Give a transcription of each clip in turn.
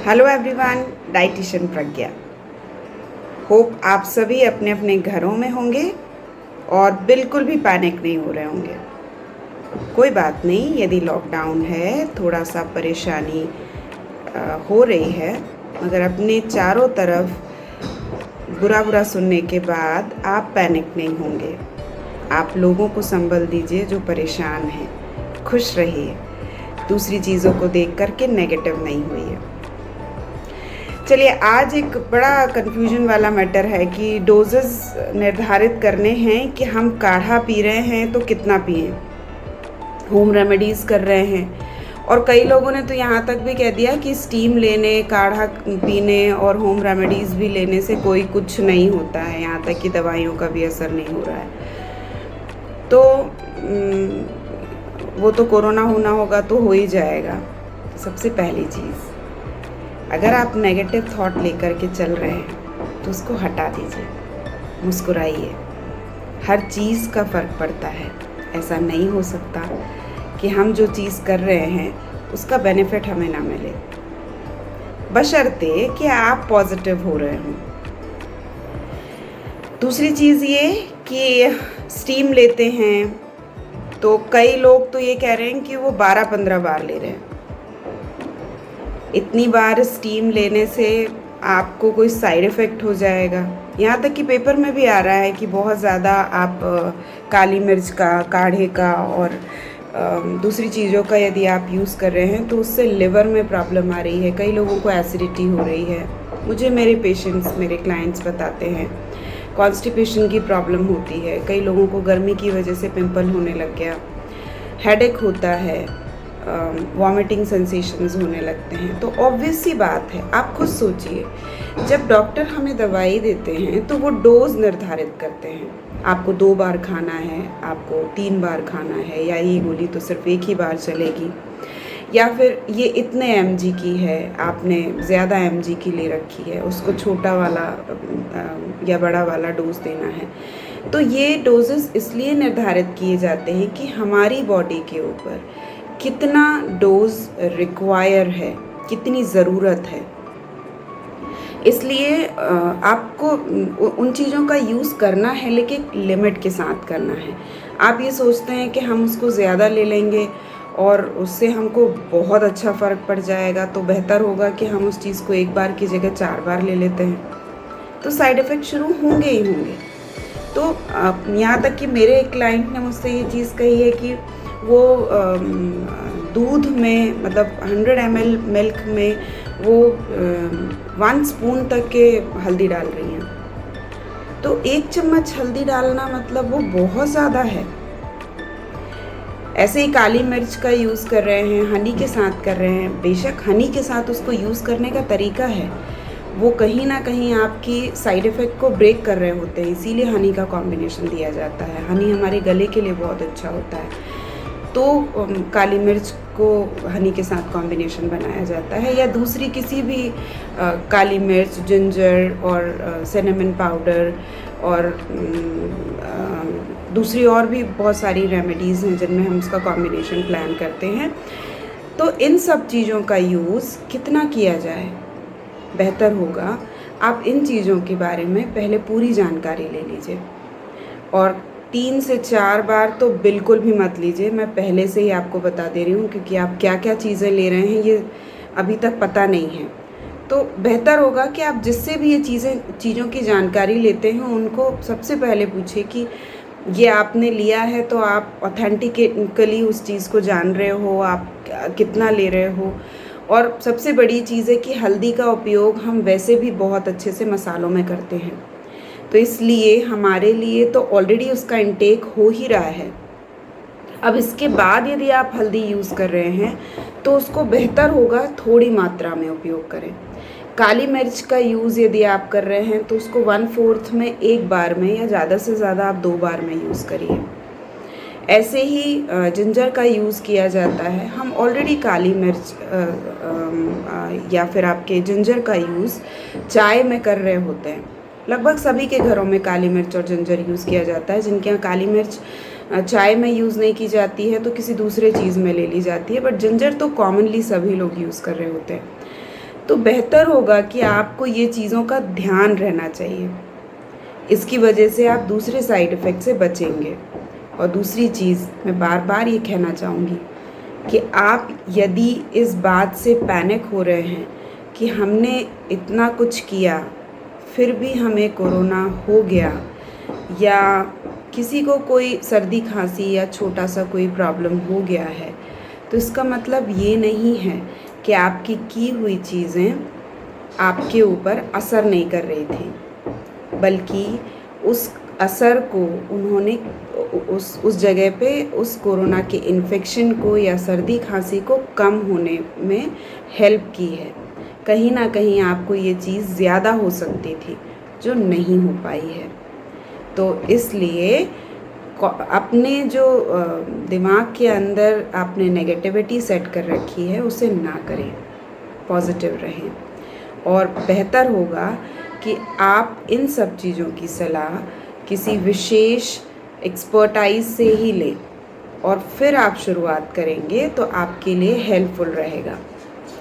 Hello everyone, dietitian प्रज्ञा। Hope आप सभी अपने अपने घरों में होंगे और बिल्कुल भी पैनिक नहीं हो रहे होंगे। कोई बात नहीं, यदि लॉकडाउन है, थोड़ा सा परेशानी हो रही है, मगर अपने चारों तरफ बुरा बुरा सुनने के बाद आप पैनिक नहीं होंगे। आप लोगों को संभल दीजिए जो परेशान हैं, खुश रहिए, दूसरी चीज़ों को देख कर के नेगेटिव नहीं होइए। चलिए, आज एक बड़ा कन्फ्यूजन वाला मैटर है कि डोजेस निर्धारित करने हैं कि हम काढ़ा पी रहे हैं तो कितना पिएं, होम रेमेडीज़ कर रहे हैं। और कई लोगों ने तो यहाँ तक भी कह दिया कि स्टीम लेने, काढ़ा पीने और होम रेमेडीज़ भी लेने से कोई कुछ नहीं होता है, यहाँ तक कि दवाइयों का भी असर नहीं हो रहा है। तो वो तो कोरोना होना होगा तो हो ही जाएगा। सबसे पहली चीज़, अगर आप नेगेटिव थॉट लेकर के चल रहे हैं तो उसको हटा दीजिए, मुस्कुराइए। हर चीज़ का फ़र्क पड़ता है। ऐसा नहीं हो सकता कि हम जो चीज़ कर रहे हैं उसका बेनिफिट हमें ना मिले, बशर्ते कि आप पॉजिटिव हो रहे हों। दूसरी चीज़ ये कि स्टीम लेते हैं तो कई लोग तो ये कह रहे हैं कि वो 12-15 बार ले रहे हैं। इतनी बार स्टीम लेने से आपको कोई साइड इफ़ेक्ट हो जाएगा। यहाँ तक कि पेपर में भी आ रहा है कि बहुत ज़्यादा आप काली मिर्च का, काढ़े का और दूसरी चीज़ों का यदि आप यूज़ कर रहे हैं तो उससे लिवर में प्रॉब्लम आ रही है, कई लोगों को एसिडिटी हो रही है। मुझे मेरे पेशेंट्स, मेरे क्लाइंट्स बताते हैं कॉन्स्टिपेशन की प्रॉब्लम होती है, कई लोगों को गर्मी की वजह से पिंपल होने लग गया, हेडेक होता है, वॉमिटिंग सेंसेशंस होने लगते हैं। तो ऑब्वियस सी बात है, आप खुद सोचिए, जब डॉक्टर हमें दवाई देते हैं तो वो डोज निर्धारित करते हैं। आपको 2 बार खाना है, आपको 3 बार खाना है, या ये गोली तो सिर्फ एक ही बार चलेगी, या फिर ये इतने mg की है, आपने ज़्यादा mg की ले रखी है, उसको छोटा वाला या बड़ा वाला डोज देना है। तो ये डोजेस इसलिए निर्धारित किए जाते हैं कि हमारी बॉडी के ऊपर कितना डोज रिक्वायर है, कितनी ज़रूरत है। इसलिए आपको उन चीज़ों का यूज़ करना है, लेकिन लिमिट के साथ करना है। आप ये सोचते हैं कि हम उसको ज़्यादा ले लेंगे और उससे हमको बहुत अच्छा फ़र्क पड़ जाएगा, तो बेहतर होगा कि हम उस चीज़ को 1 बार की जगह 4 बार ले लेते हैं, तो साइड इफ़ेक्ट शुरू होंगे ही होंगे। तो यहाँ तक कि मेरे एक क्लाइंट ने मुझसे ये चीज़ कही है कि वो दूध में, मतलब 100 ml मिल्क में वो 1 स्पून तक के हल्दी डाल रही हैं। तो 1 चम्मच हल्दी डालना मतलब वो बहुत ज़्यादा है। ऐसे ही काली मिर्च का यूज़ कर रहे हैं, हनी के साथ कर रहे हैं। बेशक हनी के साथ उसको यूज़ करने का तरीका है, वो कहीं ना कहीं आपकी साइड इफ़ेक्ट को ब्रेक कर रहे होते हैं, इसीलिए हनी का कॉम्बिनेशन दिया जाता है। हनी हमारे गले के लिए बहुत अच्छा होता है, तो काली मिर्च को हनी के साथ कॉम्बिनेशन बनाया जाता है, या दूसरी किसी भी काली मिर्च, जिंजर और सिनेमन पाउडर और दूसरी और भी बहुत सारी रेमेडीज़ हैं जिनमें हम उसका कॉम्बिनेशन प्लान करते हैं। तो इन सब चीज़ों का यूज़ कितना किया जाए बेहतर होगा, आप इन चीज़ों के बारे में पहले पूरी जानकारी ले लीजिए। और 3 से 4 बार तो बिल्कुल भी मत लीजिए, मैं पहले से ही आपको बता दे रही हूँ, क्योंकि आप क्या क्या चीज़ें ले रहे हैं ये अभी तक पता नहीं है। तो बेहतर होगा कि आप जिससे भी ये चीज़ों की जानकारी लेते हैं उनको सबसे पहले पूछिए कि ये आपने लिया है तो आप ऑथेंटिकली उस चीज़ को जान रहे हो, आप कितना ले रहे हो। और सबसे बड़ी चीज़ है कि हल्दी का उपयोग हम वैसे भी बहुत अच्छे से मसालों में करते हैं, तो इसलिए हमारे लिए तो ऑलरेडी उसका इंटेक हो ही रहा है। अब इसके बाद यदि आप हल्दी यूज़ कर रहे हैं तो उसको बेहतर होगा थोड़ी मात्रा में उपयोग करें। काली मिर्च का यूज़ यदि आप कर रहे हैं तो उसको 1/4 में 1 बार में, या ज़्यादा से ज़्यादा आप 2 बार में यूज़ करिए। ऐसे ही जिंजर का यूज़ किया जाता है। हम ऑलरेडी काली मिर्च या फिर आपके जिंजर का यूज़ चाय में कर रहे होते हैं। लगभग सभी के घरों में काली मिर्च और जिंजर यूज़ किया जाता है। जिनके यहाँ काली मिर्च चाय में यूज़ नहीं की जाती है तो किसी दूसरे चीज़ में ले ली जाती है, बट जिंजर तो कॉमनली सभी लोग यूज़ कर रहे होते हैं। तो बेहतर होगा कि आपको ये चीज़ों का ध्यान रहना चाहिए। इसकी वजह से आप दूसरे साइड इफ़ेक्ट से बचेंगे। और दूसरी चीज़ मैं बार बार ये कहना चाहूँगी कि आप यदि इस बात से पैनिक हो रहे हैं कि हमने इतना कुछ किया फिर भी हमें कोरोना हो गया, या किसी को कोई सर्दी खांसी या छोटा सा कोई प्रॉब्लम हो गया है, तो इसका मतलब ये नहीं है कि आपकी की हुई चीज़ें आपके ऊपर असर नहीं कर रही थी, बल्कि उस असर को उन्होंने उस जगह पे उस कोरोना के इन्फेक्शन को या सर्दी खांसी को कम होने में हेल्प की है। कहीं ना कहीं आपको ये चीज़ ज़्यादा हो सकती थी जो नहीं हो पाई है। तो इसलिए अपने जो दिमाग के अंदर आपने नेगेटिविटी सेट कर रखी है उसे ना करें, पॉजिटिव रहें। और बेहतर होगा कि आप इन सब चीज़ों की सलाह किसी विशेष एक्सपर्टाइज से ही लें और फिर आप शुरुआत करेंगे तो आपके लिए हेल्पफुल रहेगा।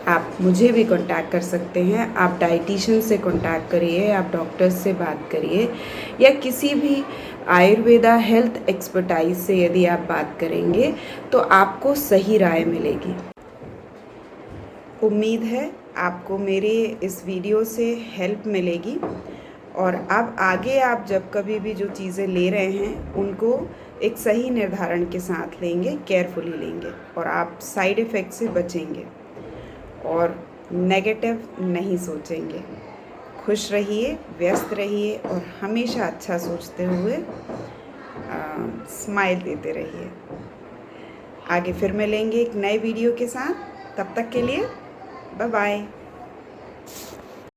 आप मुझे भी कांटेक्ट कर सकते हैं, आप डाइटिशियन से कांटेक्ट करिए, आप डॉक्टर्स से बात करिए, या किसी भी आयुर्वेदा हेल्थ एक्सपर्टाइज से यदि आप बात करेंगे तो आपको सही राय मिलेगी। उम्मीद है आपको मेरे इस वीडियो से हेल्प मिलेगी, और अब आगे आप जब कभी भी जो चीज़ें ले रहे हैं उनको एक सही निर्धारण के साथ लेंगे, केयरफुली लेंगे, और आप साइड इफ़ेक्ट से बचेंगे और नेगेटिव नहीं सोचेंगे। खुश रहिए, व्यस्त रहिए और हमेशा अच्छा सोचते हुए स्माइल देते रहिए। आगे फिर मिलेंगे एक नए वीडियो के साथ, तब तक के लिए बाय बाय।